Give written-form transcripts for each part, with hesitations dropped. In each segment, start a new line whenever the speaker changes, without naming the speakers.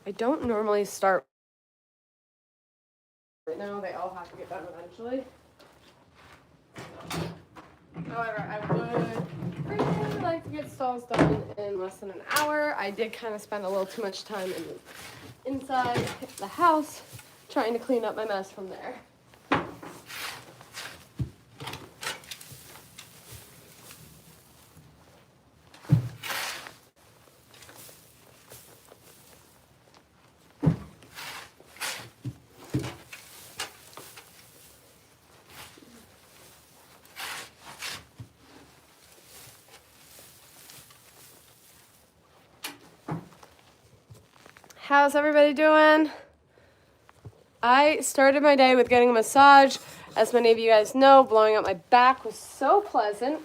I don't normally start right now. They all have to get done eventually. However, I would really like to get stalls done in less than an hour. I did kind of spend a little too much time inside the house trying to clean up my mess from there. How's everybody doing? I started my day with getting a massage. As many of you guys know, blowing up my back was so pleasant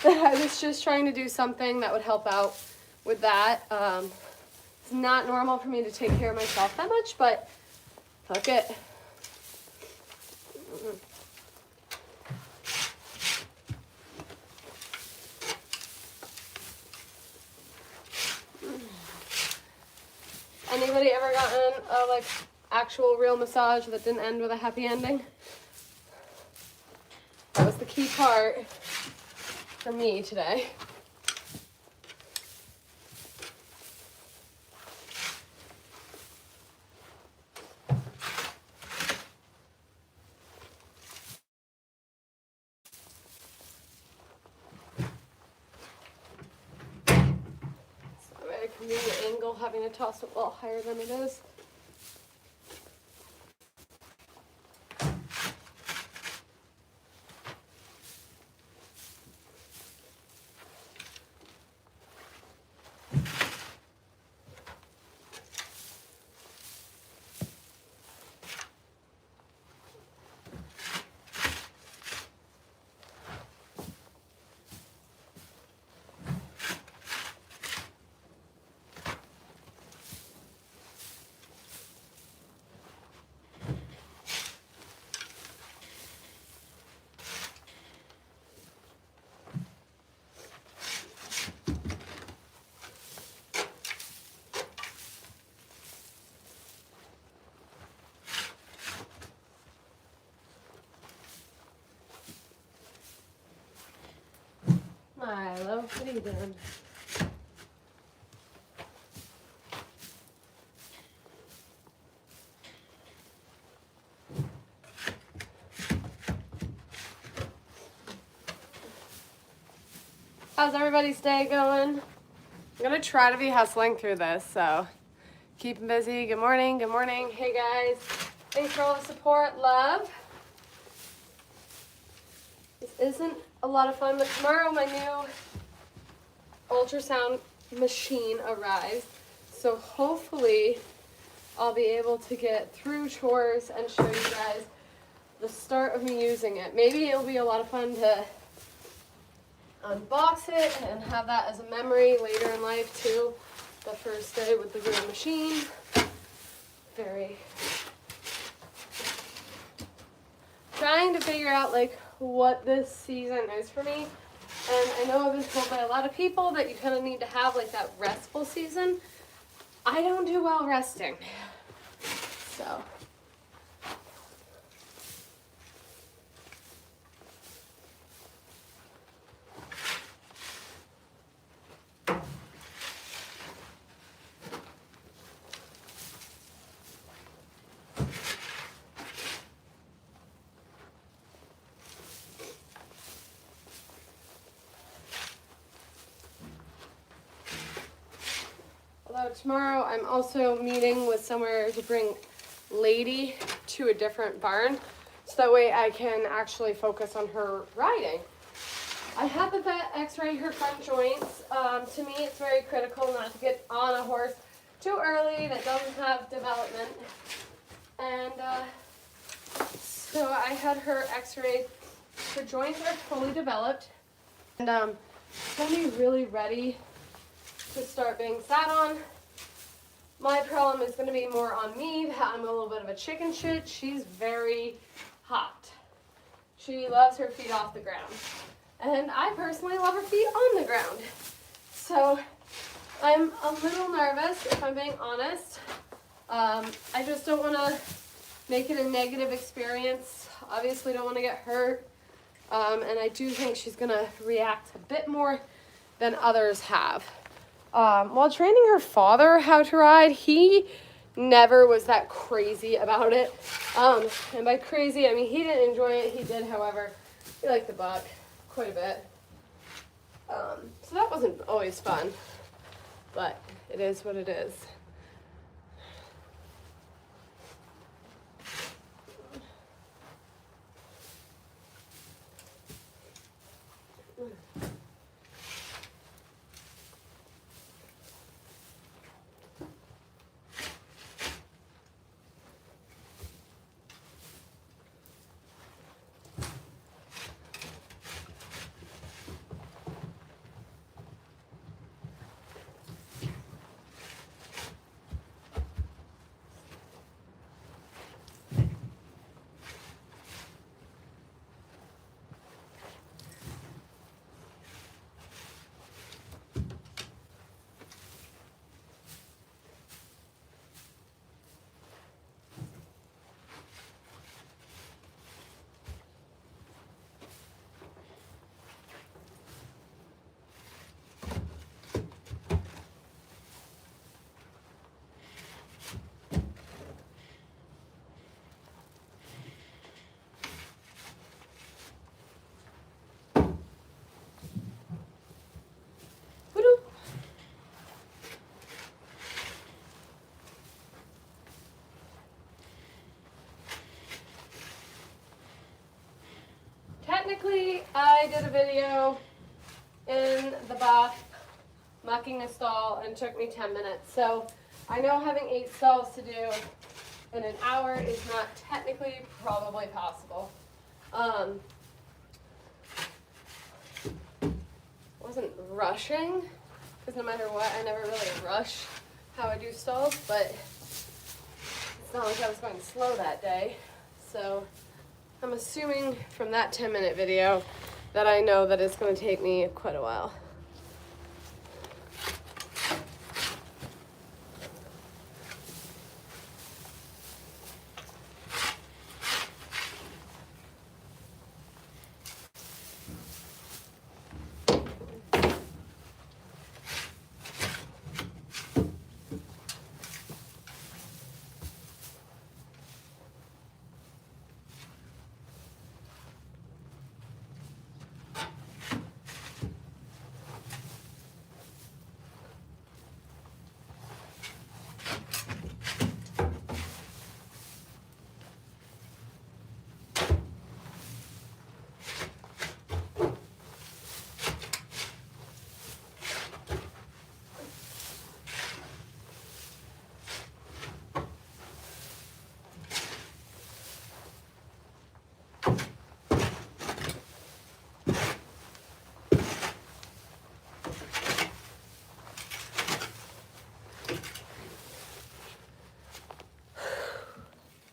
that I was just trying to do something that would help out with that. It's not normal for me to take care of myself that much, but fuck it. Anybody ever gotten a actual real massage that didn't end with a happy ending? That was the key part for me today. Convenient angle, having to toss it a little higher than it is. Milo, what are you doing? How's everybody's day going? I'm gonna try to be hustling through this, so keep them busy. Good morning, good morning. Hey guys, thanks for all the support, love. This isn't a lot of fun, but tomorrow my new ultrasound machine arrives, so hopefully I'll be able to get through chores and show you guys the start of me using it. Maybe it'll be a lot of fun to unbox it and have that as a memory later in life too. The first day with the real machine. Very trying to figure out what this season is for me. And I know I've been told by a lot of people that you kind of need to have that restful season. I don't do well resting. So tomorrow I'm also meeting with somewhere to bring Lady to a different barn, so that way I can actually focus on her riding. I had the vet x-ray her front joints. To me it's very critical not to get on a horse too early that doesn't have development. And so I had her x-rayed. Her joints are fully developed, and it's going to be really ready to start being sat on. My problem is going to be more on me, that I'm a little bit of a chicken shit. She's very hot. She loves her feet off the ground. And I personally love her feet on the ground. So I'm a little nervous, if I'm being honest, I just don't want to make it a negative experience. Obviously don't want to get hurt. And I do think she's going to react a bit more than others have. While training her father how to ride, he never was that crazy about it. And by crazy, I mean he didn't enjoy it. He did, however, he liked the buck quite a bit. So that wasn't always fun, but it is what it is. Technically, I did a video in the bath mucking a stall and it took me 10 minutes. So I know having 8 stalls to do in an hour is not technically probably possible. Wasn't rushing, because no matter what, I never really rush how I do stalls, but it's not like I was going slow that day. So I'm assuming from that 10-minute video that I know that it's going to take me quite a while.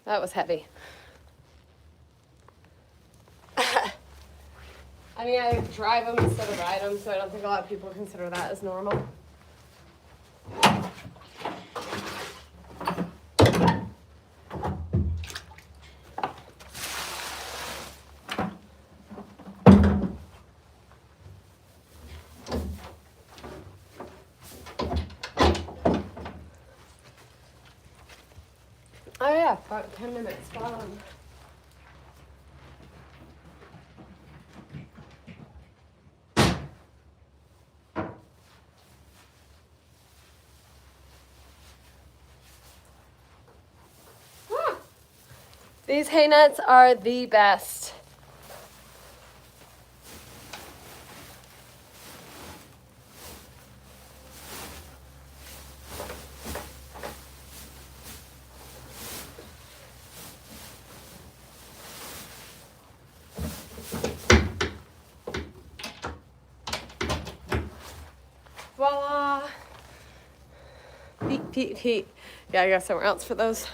That was heavy. I mean, I drive them instead of ride them, so I don't think a lot of people consider that as normal. Oh yeah, about 10 minutes. These hay nets are the best. Voila! Peek, peek, peek. Yeah, I got somewhere else for those.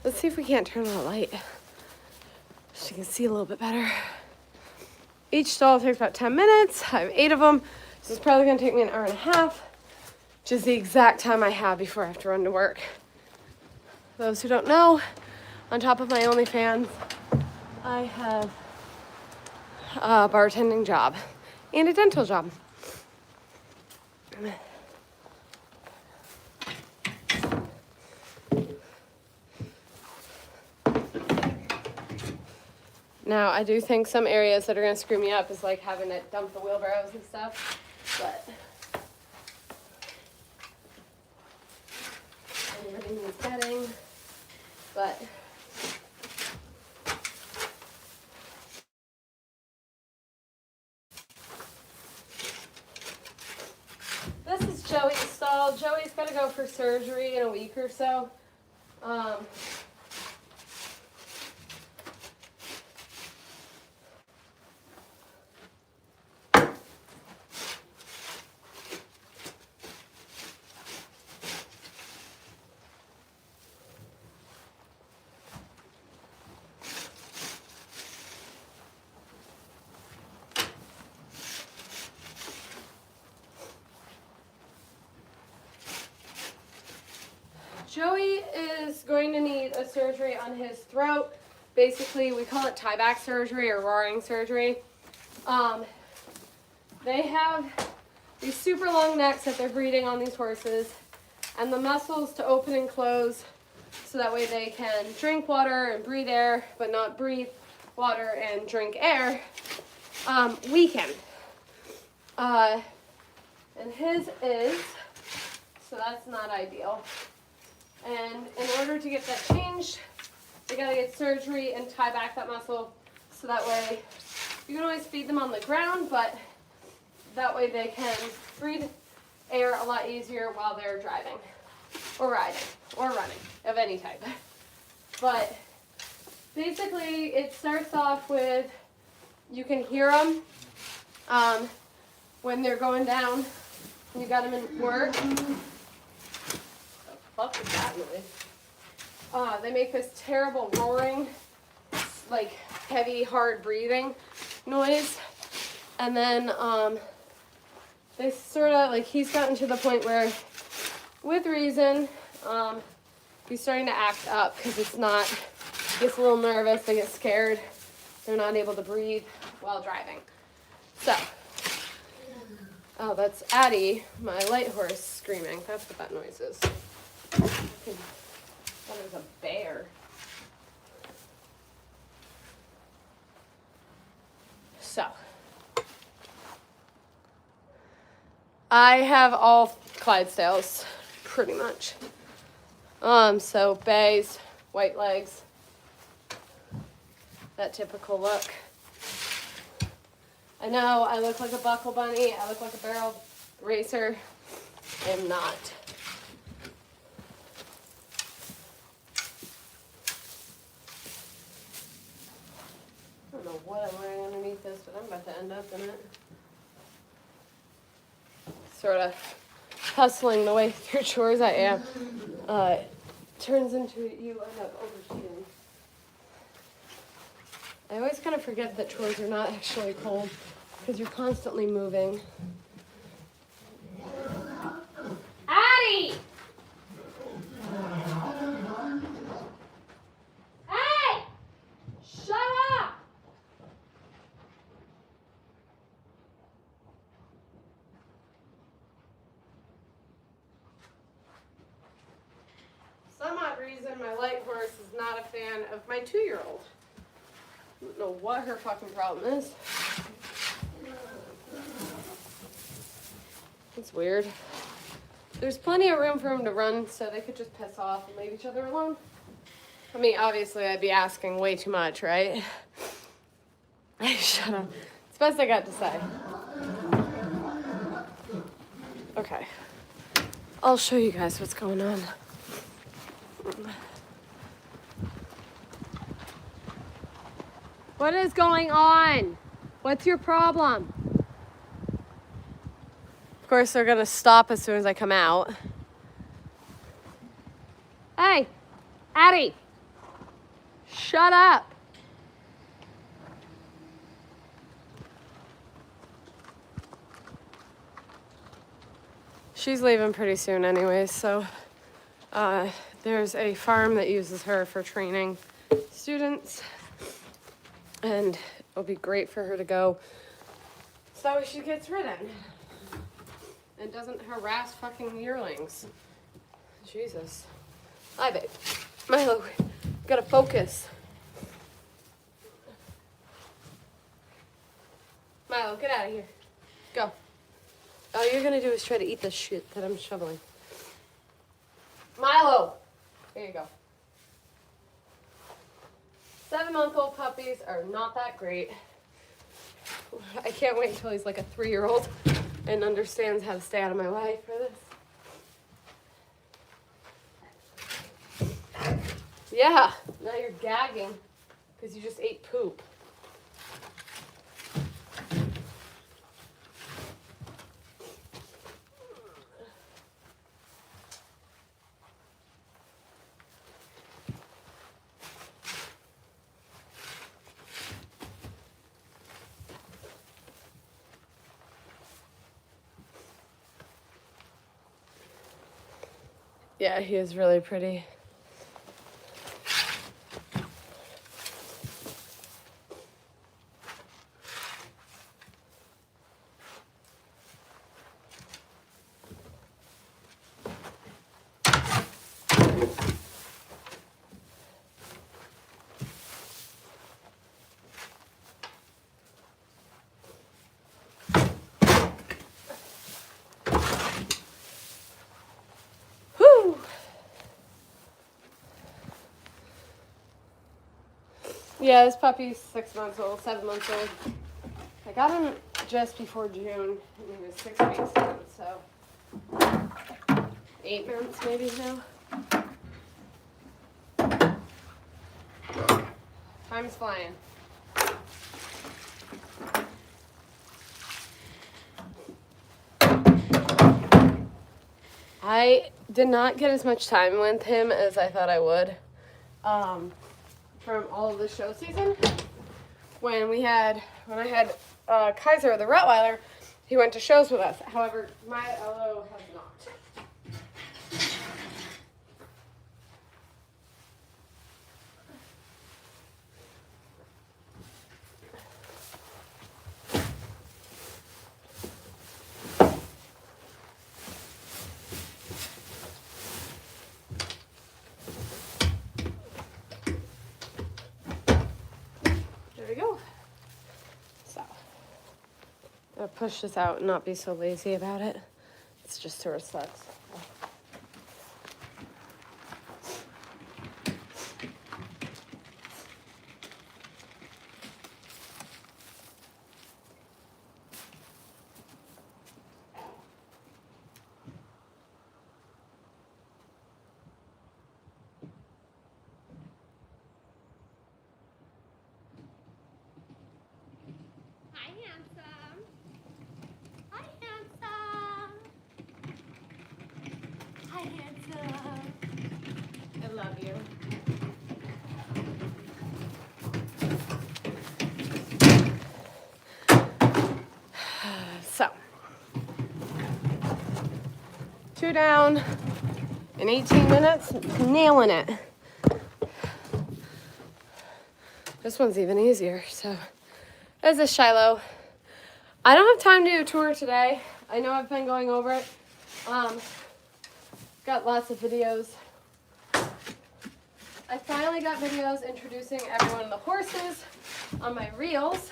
Let's see if we can't turn on the light so you can see a little bit better. Each stall takes about 10 minutes. I have 8 of them. This is probably gonna take me an hour and a half, which is the exact time I have before I have to run to work. those who don't know, on top of my OnlyFans, I have a bartending job and a dental job. Now, I do think some areas that are going to screw me up is like having to dump the wheelbarrows and stuff, but everything needs getting, but this is Joey's stall. Joey's got to go for surgery in a week or so. Joey is going to need a surgery on his throat. Basically, we call it tie-back surgery or roaring surgery. They have these super long necks that they're breeding on these horses, and the muscles to open and close so that way they can drink water and breathe air, but not breathe water and drink air, weaken. And his is, so that's not ideal. And in order to get that changed, they gotta get surgery and tie back that muscle so that way you can always feed them on the ground, but that way they can breathe air a lot easier while they're driving or riding or running of any type. But basically it starts off with, you can hear them when they're going down. You got them in work. Fuck is that noise? They make this terrible roaring, like heavy, hard breathing noise. And then they sort of, like, he's gotten to the point where, with reason, he's starting to act up because it's not, he gets a little nervous, they get scared, they're not able to breathe while driving. So, oh, that's Addie, my light horse, screaming. That's what that noise is. I thought it was a bear. So, I have all Clydesdales, pretty much. So bays, white legs, that typical look. I know I look like a buckle bunny, I look like a barrel racer. I am not. I don't know what I'm wearing underneath this, but I'm about to end up in it. Sort of hustling the way through chores I am. Turns into you end up overshooting. I always kind of forget that chores are not actually cold because you're constantly moving. Addie! Hey! Shut up! For some odd reason, my light horse is not a fan of my 2-year-old. I don't know what her fucking problem is. It's weird. There's plenty of room for them to run, so they could just piss off and leave each other alone. I mean, obviously, I'd be asking way too much, right? Shut up. It's the best I got to say. Okay. I'll show you guys what's going on. What is going on? What's your problem? Of course, they're gonna stop as soon as I come out. Hey, Addie, shut up. She's leaving pretty soon anyways, so there's a farm that uses her for training students, and it'll be great for her to go so she gets ridden and doesn't harass fucking yearlings. Jesus. Hi, babe. Milo, gotta focus. Milo, get out of here. Go. All you're gonna do is try to eat the shit that I'm shoveling. Milo! Here you go. 7-month-old puppies are not that great. I can't wait until he's like a 3-year-old and understands how to stay out of my way for this. Yeah, now you're gagging because you just ate poop. Yeah, he is really pretty. Yeah, this puppy's 6 months old, 7 months old. I got him just before June, and he was 6 weeks old, so 8 months maybe now. Time's flying. I did not get as much time with him as I thought I would. From all of the show season. When I had Kaiser, the Rottweiler, he went to shows with us. However, Milo has not. There we go. So, I'll push this out and not be so lazy about it. It's just to reflect. I love you. So, 2 down in 18 minutes, nailing it. This one's even easier, so there's a Shiloh. I don't have time to do a tour today. I know I've been going over it. Got lots of videos. I finally got videos introducing everyone to the horses on my reels.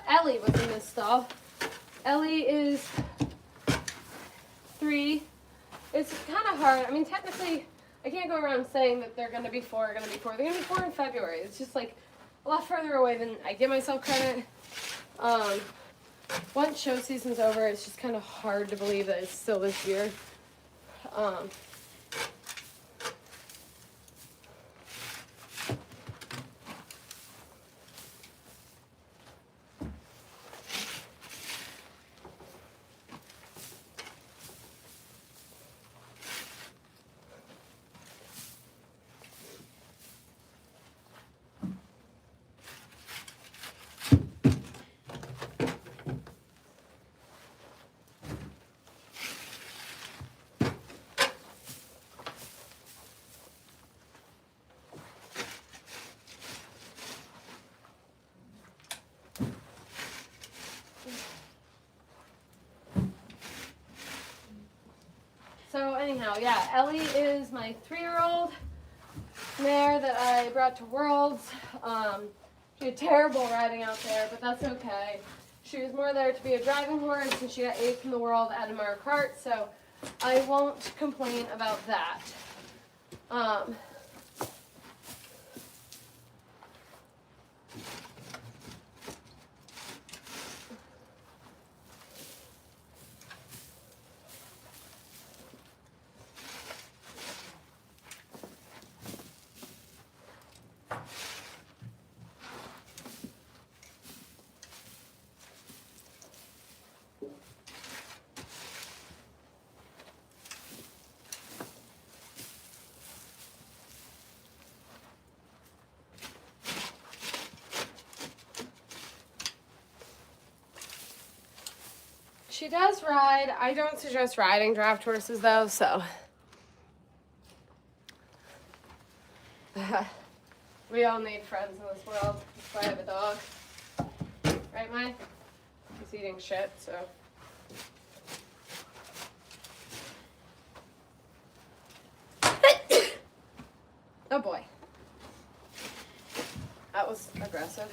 Ellie was in this stall. Ellie is 3. It's kind of hard. I mean, technically, I can't go around saying that they're going to be 4, They're going to be 4 in February. It's just like a lot further away than I give myself credit. Once show season's over, it's just kind of hard to believe that it's still this year. anyhow, yeah, Ellie is my 3-year-old mare that I brought to Worlds. She had terrible riding out there, but that's okay. She was more there to be a driving horse, and she got 8th in the world at Amara Kart, so I won't complain about that. She does ride. I don't suggest riding draft horses though, so. We all need friends in this world. That's why I have a dog. Right, Mai? He's eating shit, so. Oh boy. That was aggressive.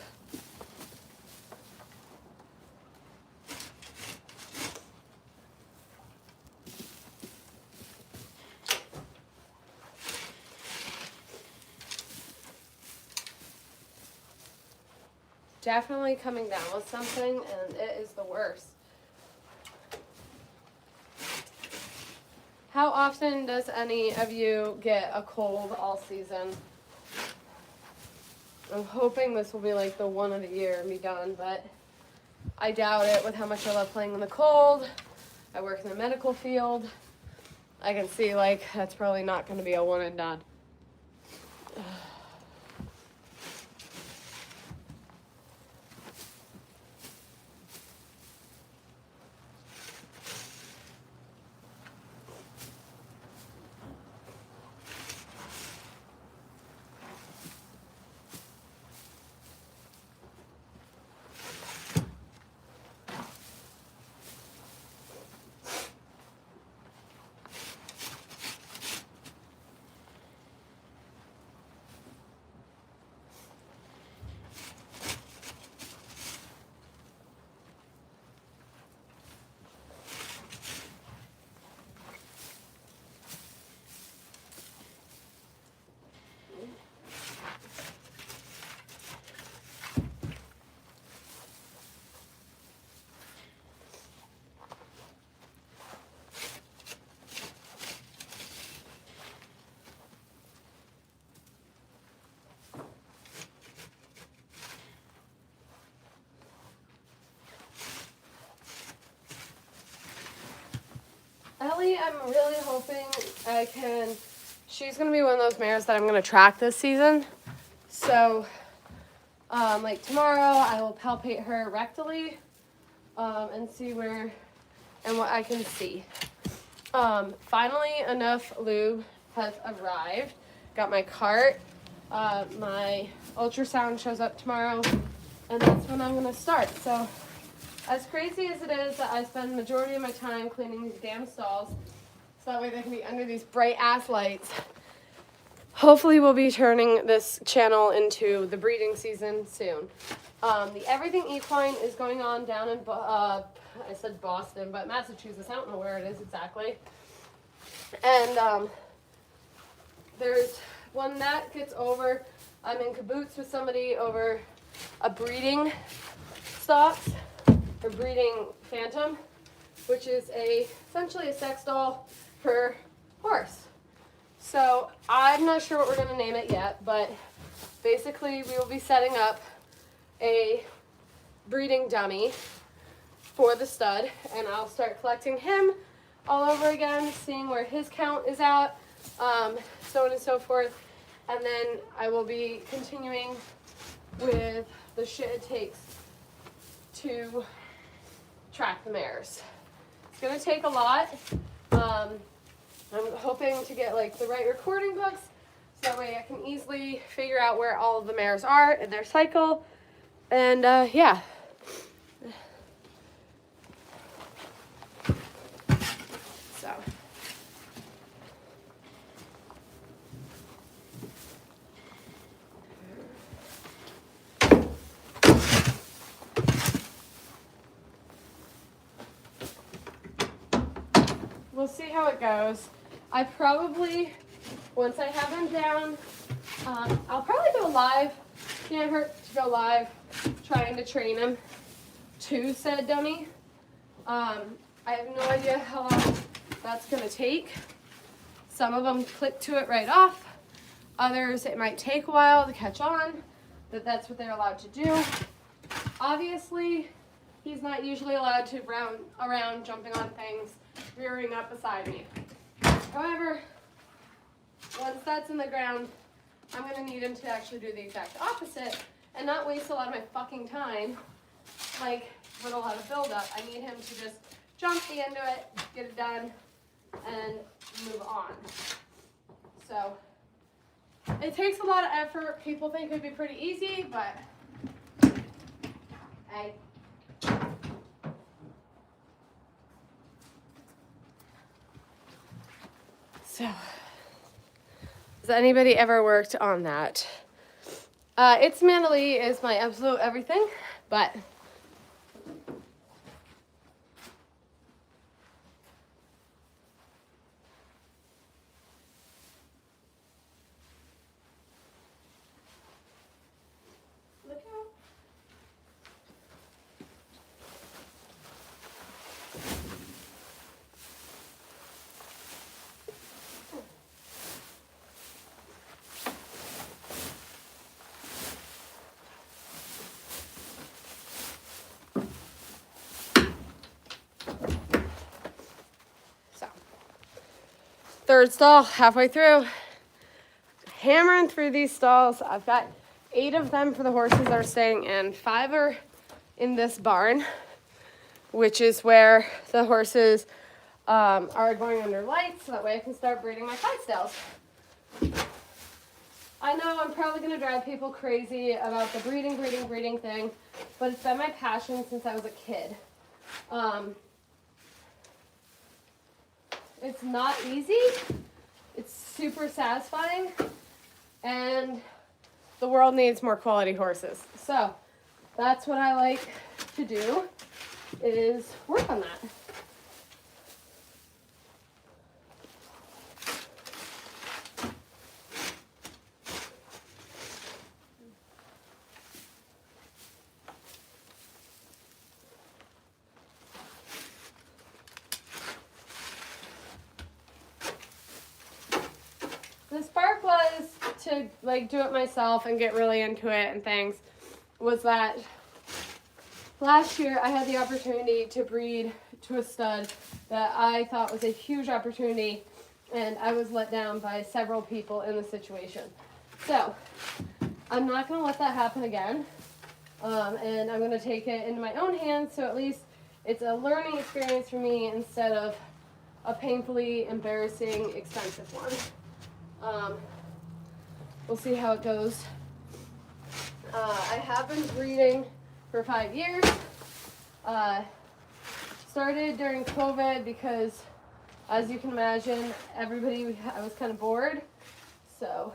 Definitely coming down with something, and it is the worst. How often does any of you get a cold all season? I'm hoping this will be like the one of the year and be done, but I doubt it with how much I love playing in the cold. I work in the medical field. I can see like that's probably not going to be a one and done. Ellie, I'm really hoping I can, she's going to be one of those mares that I'm going to track this season. So, like tomorrow, I will palpate her rectally and see where and what I can see. Finally, enough lube has arrived. Got my cart. My ultrasound shows up tomorrow, and that's when I'm going to start. So, as crazy as it is that I spend the majority of my time cleaning these damn stalls, so that way they can be under these bright ass lights, hopefully we'll be turning this channel into the breeding season soon. The Everything Equine is going on down in, I said Boston, but Massachusetts. I don't know where it is exactly. And there's, when that gets over, I'm in cahoots with somebody over a breeding stocks. Or breeding phantom, which is essentially a sex doll for horse. So I'm not sure what we're going to name it yet, but basically we will be setting up a breeding dummy for the stud, and I'll start collecting him all over again, seeing where his count is at, so on and so forth. And then I will be continuing with the shit it takes to track the mares. It's gonna take a lot. I'm hoping to get like the right recording books, so that way I can easily figure out where all of the mares are in their cycle. And yeah. So we'll see how it goes. I probably, once I have him down, I'll probably go live. Can't hurt to go live trying to train him to said dummy. I have no idea how long that's going to take. Some of them click to it right off. Others, it might take a while to catch on that that's what they're allowed to do. Obviously, he's not usually allowed to run around jumping on things, rearing up beside me. However, once that's in the ground, I'm going to need him to actually do the exact opposite and not waste a lot of my fucking time, like with a lot of buildup. I need him to just jump into it, get it done, and move on. So, it takes a lot of effort. People think it would be pretty easy, but hey. So, has anybody ever worked on that? It's mentally is my absolute everything, but look out. Third stall, halfway through. Hammering through these stalls. I've got 8 of them for the horses that are staying in. 5 are in this barn, which is where the horses are going under lights, so that way I can start breeding my Clydesdales. I know I'm probably going to drive people crazy about the breeding thing, but it's been my passion since I was a kid. It's not easy, it's super satisfying, and the world needs more quality horses. So that's what I like to do, is work on that. The spark was to like do it myself and get really into it and things, was that last year I had the opportunity to breed to a stud that I thought was a huge opportunity, and I was let down by several people in the situation. So I'm not going to let that happen again, and I'm going to take it into my own hands, so at least it's a learning experience for me instead of a painfully embarrassing, expensive one. We'll see how it goes. I have been breeding for 5 years. Started during COVID because, as you can imagine, I was kind of bored. So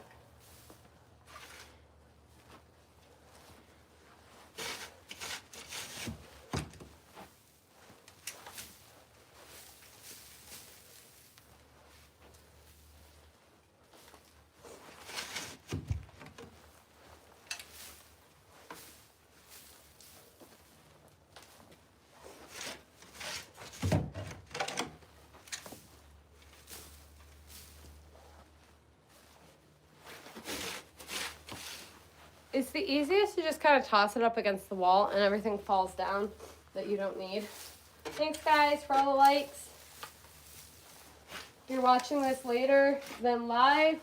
it's the easiest to just kind of toss it up against the wall and everything falls down that you don't need. Thanks guys for all the likes. If you're watching this later than live,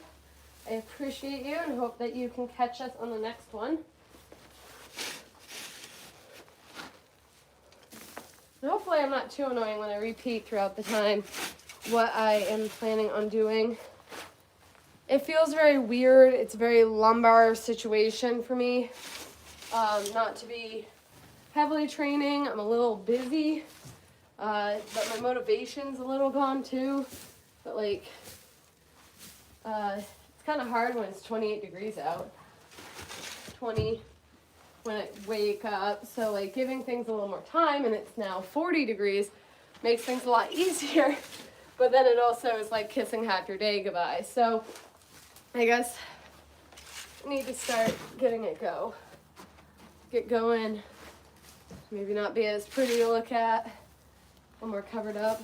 I appreciate you and hope that you can catch us on the next one. And hopefully I'm not too annoying when I repeat throughout the time what I am planning on doing. It feels very weird. It's a very lumbar situation for me. Not to be heavily training. I'm a little busy. But my motivation's a little gone too. But like, it's kind of hard when it's 28 degrees out. 20 when I wake up. So like giving things a little more time, and it's now 40 degrees, makes things a lot easier. but then it also is like kissing half your day goodbye. So I guess I need to start getting it get going. Maybe not be as pretty to look at when we're covered up.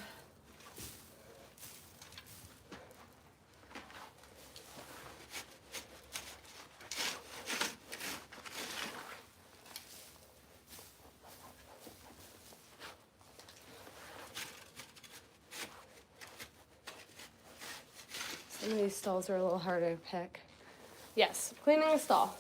Some of these stalls are a little harder to pick. Yes, cleaning the stall.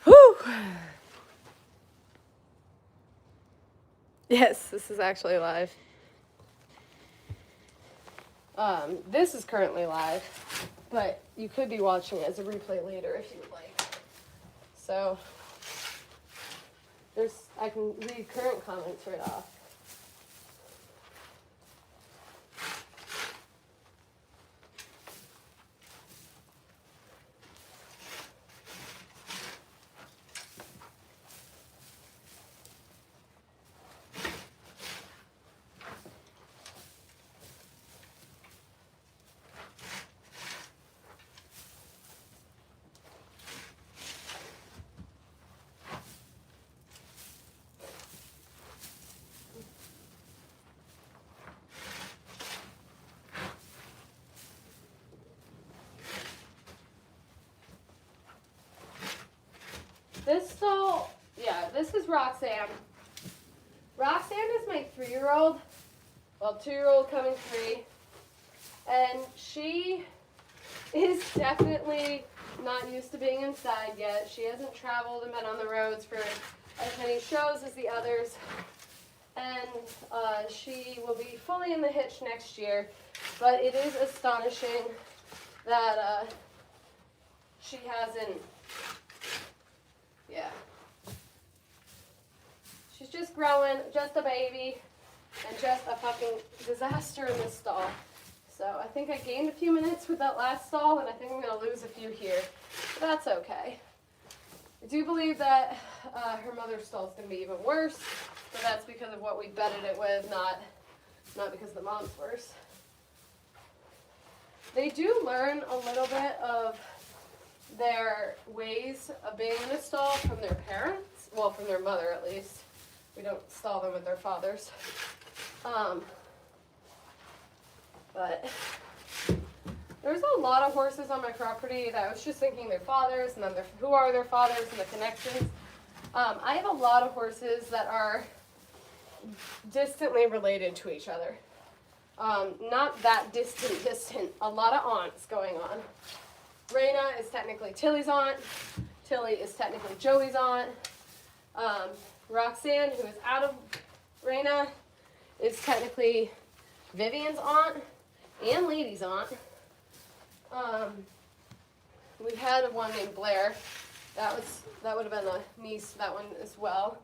Whew. Yes, this is actually live. This is currently live, but you could be watching it as a replay later if you would like. So, I can read current comments right off. This stall, yeah, this is Roxanne. Roxanne is my 3-year-old, well, 2-year-old coming 3, and she is definitely not used to being inside yet. She hasn't traveled and been on the roads for as many shows as the others, and she will be fully in the hitch next year, but it is astonishing that she hasn't. Yeah. She's just growing, just a baby, and just a fucking disaster in this stall. So I think I gained a few minutes with that last stall, and I think I'm going to lose a few here. But that's okay. I do believe that her mother's stall is going to be even worse, but that's because of what we bedded it with, not because the mom's worse. They do learn a little bit of their ways of being in a stall from their parents, well, from their mother at least. We don't stall them with their fathers. But there's a lot of horses on my property that I was just thinking their fathers, and then who are their fathers and the connections. I have a lot of horses that are distantly related to each other. Not that distant, a lot of aunts going on. Raina is technically Tilly's aunt. Tilly is technically Joey's aunt. Roxanne, who is out of Raina, is technically Vivian's aunt and Lady's aunt. We had one named Blair. That would have been a niece to that one as well.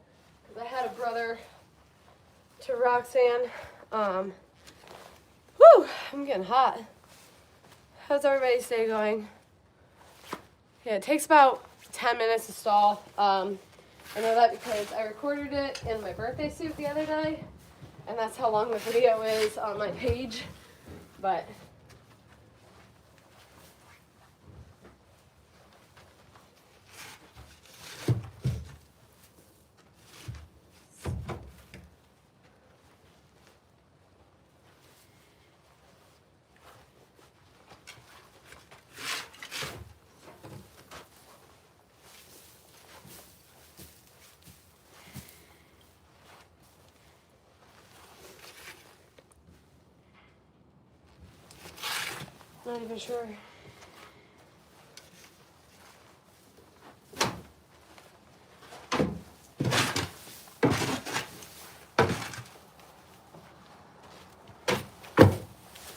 I had a brother to Roxanne. Whew, I'm getting hot. How's everybody's day going? Yeah, it takes about 10 minutes to stall. I know that because I recorded it in my birthday suit the other day, and that's how long the video is on my page. But Not even sure.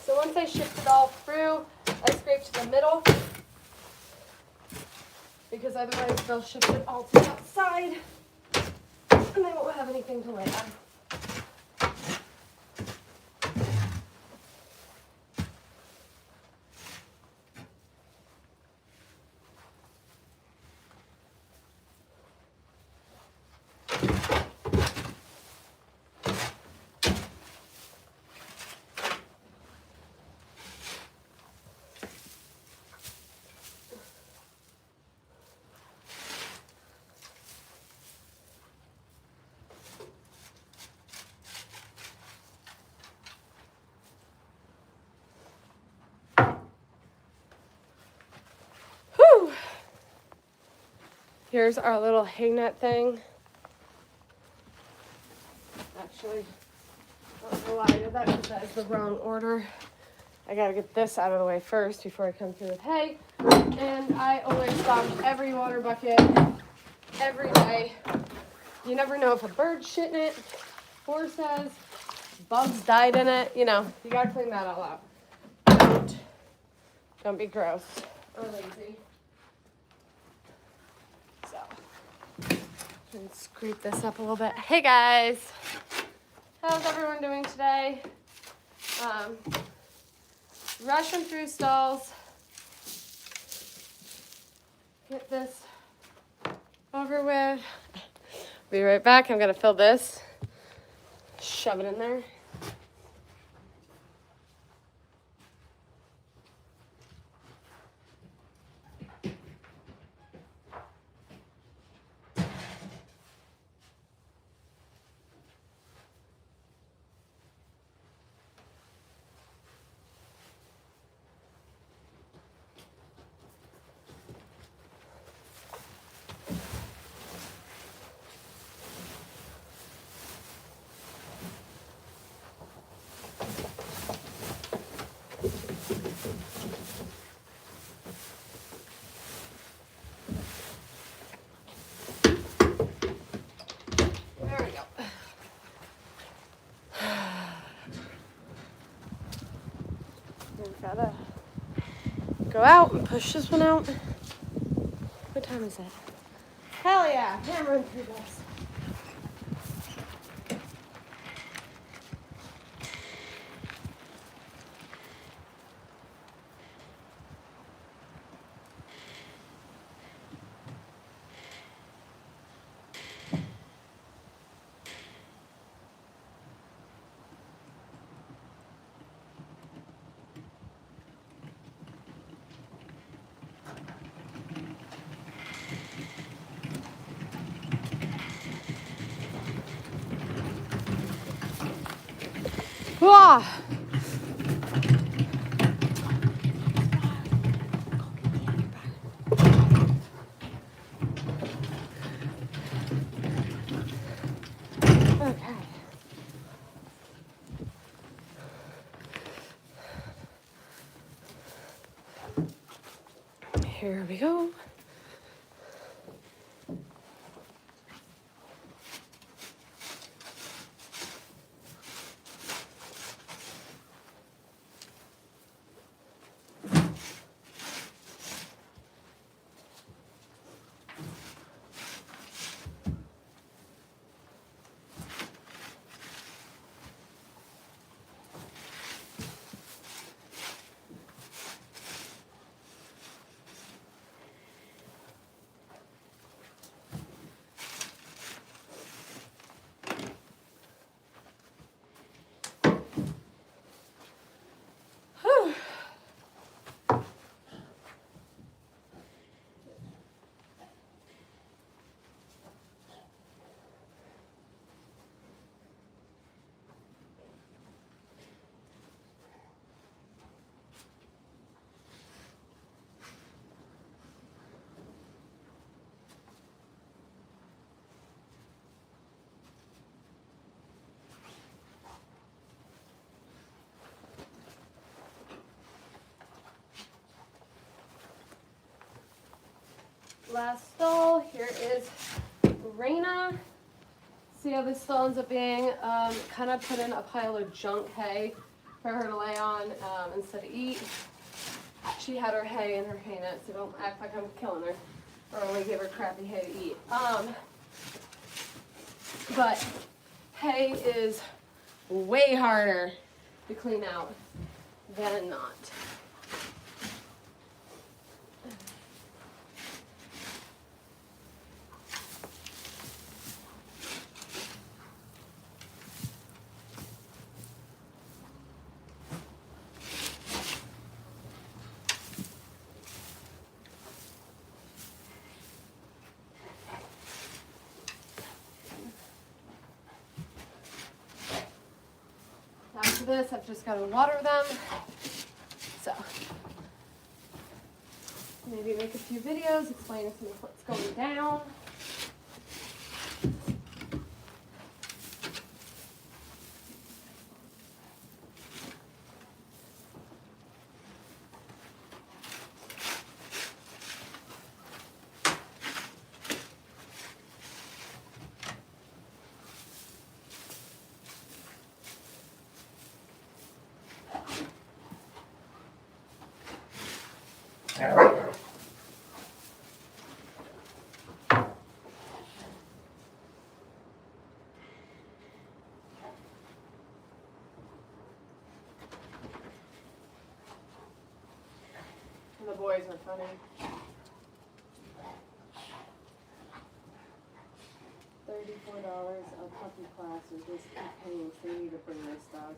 So once I shift it all through, I scrape to the middle because otherwise they'll shift it all to the outside and I won't have anything to lay on. Whew. Here's our little hang net thing. Actually, I don't know why I did that because that is the wrong order. I gotta get this out of the way first before I come through with hay. And I always stop every water bucket every day. You never know if a bird's shitting it, horse has, bugs died in it. You know, you gotta clean that all out. Don't be gross or lazy. So, and scrape this up a little bit. Hey guys, how's everyone doing today? Rushing through stalls. Get this over with. Be right back. I'm gonna fill this. Shove it in there. There we go. We've gotta go out and push this one out. What time is it? Hell yeah, hammering through this. Whoa! Okay. Here we go. last stall. Here is Raina. See how this stall ends up being? Kind of put in a pile of junk hay for her to lay on instead of eat. She had her hay in her hay net, so don't act like I'm killing her or only give her crappy hay to eat. But hay is way harder to clean out than not. After this, I've just got to water them. So, maybe make a few videos explaining some of what's going down. The boys are funny. $34 a puppy class is just paying, so they need to bring this dog.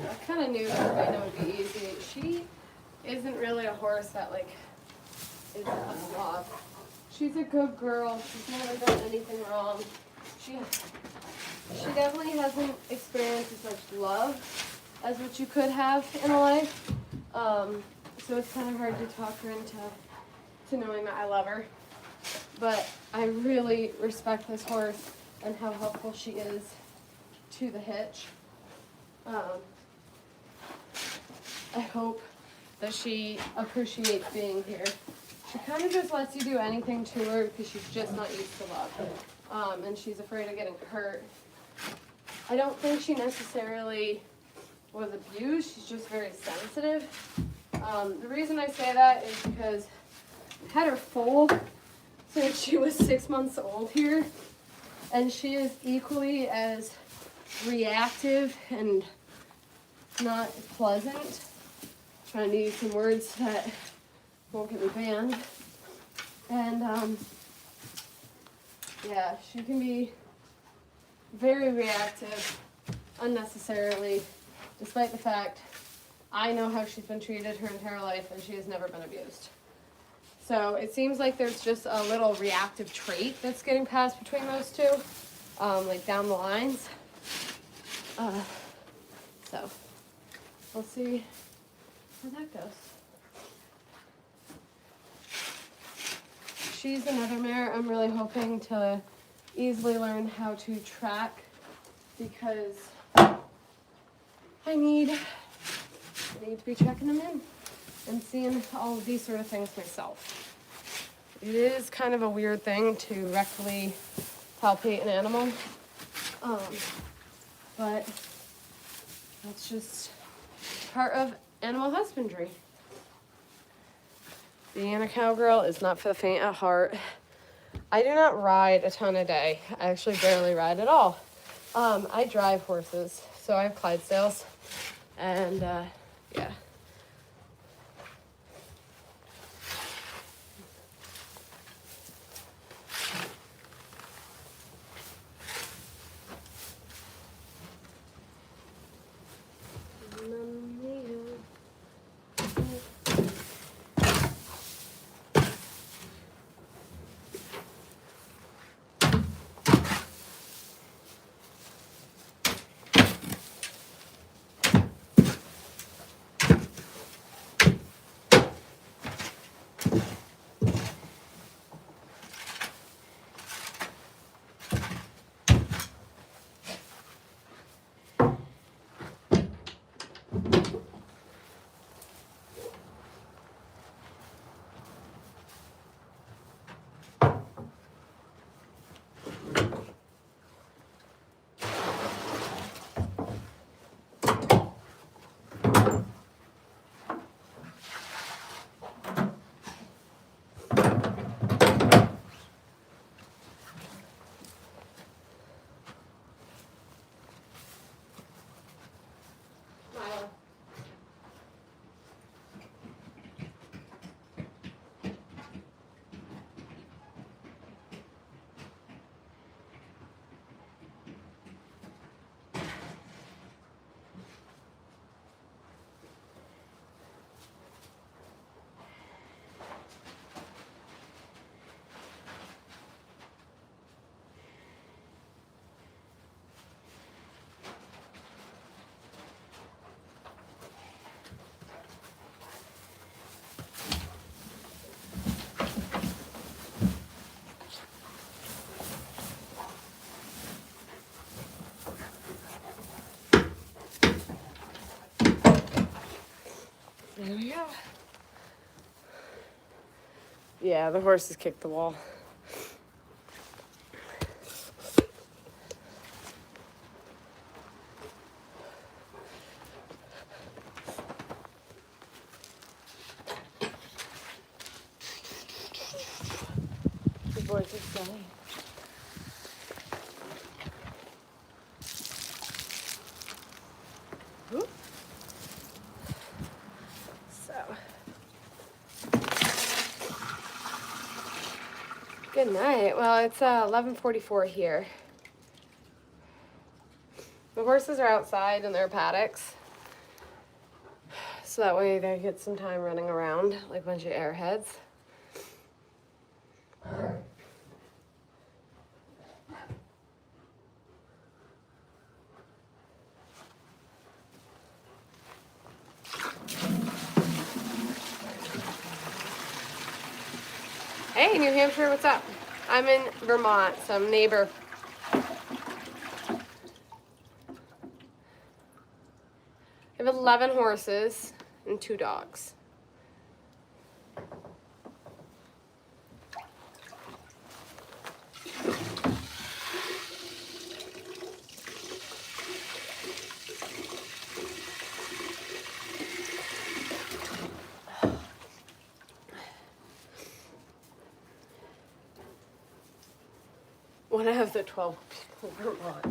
I kind of knew that Raina would be easy. She isn't really a horse that is a slob. She's a good girl. She's never done anything wrong. She definitely hasn't experienced as much love as what you could have in a life. So it's kind of hard to talk her into knowing that I love her. But I really respect this horse and how helpful she is to the hitch. I hope that she appreciates being here. She kind of just lets you do anything to her because she's just not used to love. And she's afraid of getting hurt. I don't think she necessarily was abused. She's just very sensitive. The reason I say that is because I had her foaled since she was 6 months old here. And she is equally as reactive and not pleasant. Trying to use some words that won't get me banned. And yeah, she can be very reactive unnecessarily, despite the fact I know how she's been treated her entire life and she has never been abused. So it seems like there's just a little reactive trait that's getting passed between those two, like down the lines. So we'll see how that goes. She's another mare I'm really hoping to easily learn how to track because I need to be checking them in and seeing all of these sort of things myself. It is kind of a weird thing to rectally palpate an animal, but that's just part of animal husbandry. Being a cowgirl is not for the faint of heart. I do not ride a ton a day. I actually barely ride at all. I drive horses, so I have Clydesdales, and yeah. There we go. Yeah, the horses kicked the wall. The boys are silly. Whoop. So, good night. Well, it's 11:44 here. The horses are outside in their paddocks, so that way they get some time running around like a bunch of airheads. Hey, New Hampshire, what's up? I'm in Vermont, some neighbor. I have 11 horses and 2 dogs. One of the 12 people in Vermont.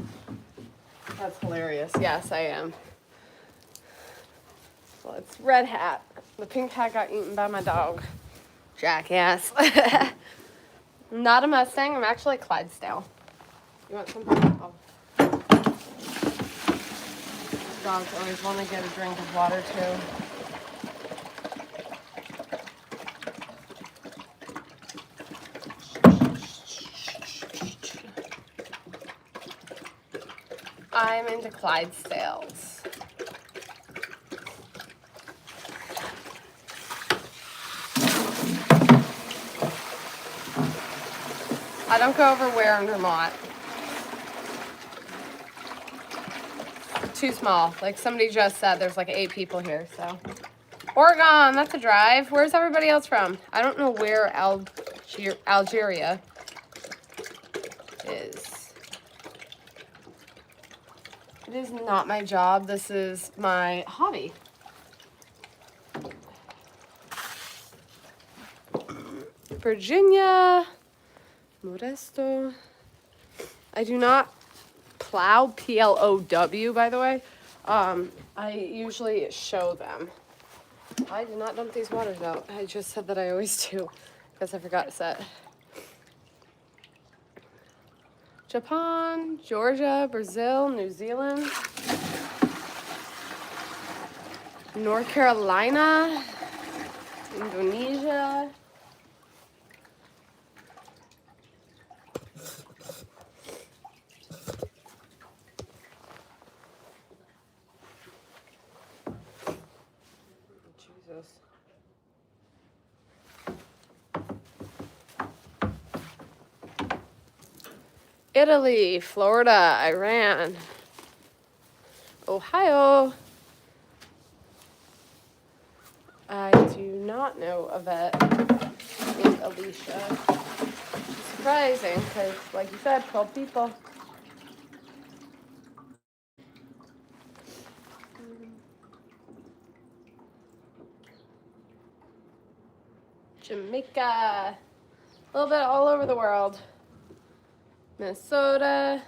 That's hilarious. Yes, I am. Well, it's Red Hat. The pink hat got eaten by my dog. Jackass. Not a Mustang. I'm actually a Clydesdale. You want some? Oh. Dogs always want to get a drink of water, too. I'm into Clydesdales. I don't go over where in Vermont. Too small. Like somebody just said, there's like 8 people here, so. Oregon, that's a drive. Where's everybody else from? I don't know where Algeria is. It is not my job. This is my hobby. Virginia, Modesto. I do not plow, P-L-O-W, by the way. I usually show them. I did not dump these waters out. I just said that I always do because I forgot to set. Japan, Georgia, Brazil, New Zealand, North Carolina, Indonesia. Jesus. Italy, Florida, Iran, Ohio. I do not know a vet named Alicia. It's surprising because, like you said, 12 people. Jamaica, a little bit all over the world. Minnesota.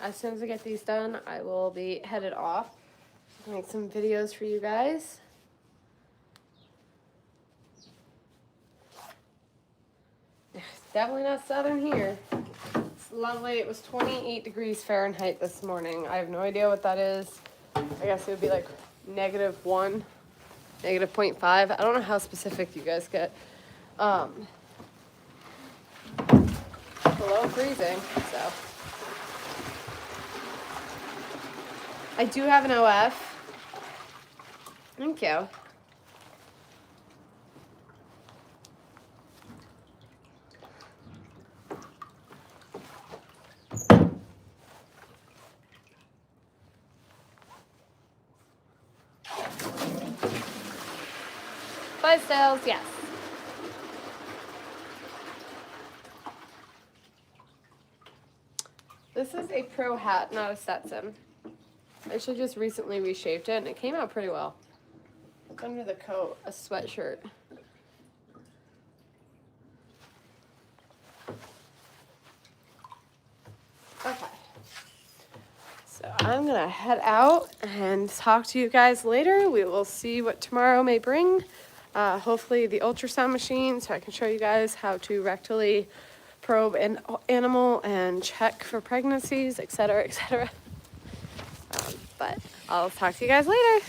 As soon as I get these done, I will be headed off. Make some videos for you guys. It's definitely not southern here. It's lovely. It was 28 degrees Fahrenheit this morning. I have no idea what that is. I guess it would be like -1 negative 0.5. I don't know how specific you guys get. Below freezing, so. I do have an OF. Thank you. Five sales, yes. This is a pro hat, not a Stetson. I actually just recently reshaped it and it came out pretty well. It's under the coat, a sweatshirt. Okay. So I'm gonna head out and talk to you guys later. We will see what tomorrow may bring. Hopefully the ultrasound machine, so I can show you guys how to rectally probe an animal and check for pregnancies, etc., etc. But I'll talk to you guys later.